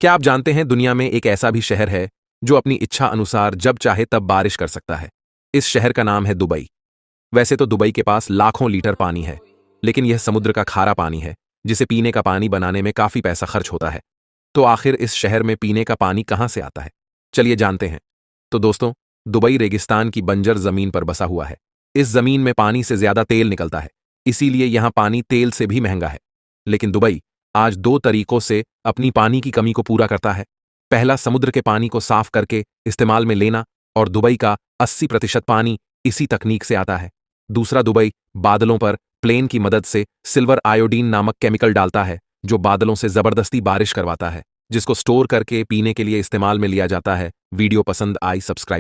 क्या आप जानते हैं दुनिया में एक ऐसा भी शहर है जो अपनी इच्छा अनुसार जब चाहे तब बारिश कर सकता है। इस शहर का नाम है दुबई। वैसे तो दुबई के पास लाखों लीटर पानी है, लेकिन यह समुद्र का खारा पानी है जिसे पीने का पानी बनाने में काफी पैसा खर्च होता है। तो आखिर इस शहर में पीने का पानी कहां से आता है, चलिए जानते हैं। तो दोस्तों, दुबई रेगिस्तान की बंजर जमीन पर बसा हुआ है। इस जमीन में पानी से ज्यादा तेल निकलता है, इसीलिए यहां पानी तेल से भी महंगा है। लेकिन दुबई आज दो तरीकों से अपनी पानी की कमी को पूरा करता है। पहला, समुद्र के पानी को साफ करके इस्तेमाल में लेना, और दुबई का 80% पानी इसी तकनीक से आता है। दूसरा, दुबई बादलों पर प्लेन की मदद से सिल्वर आयोडीन नामक केमिकल डालता है, जो बादलों से जबरदस्ती बारिश करवाता है, जिसको स्टोर करके पीने के लिए इस्तेमाल में लिया जाता है। वीडियो पसंद आई, सब्सक्राइब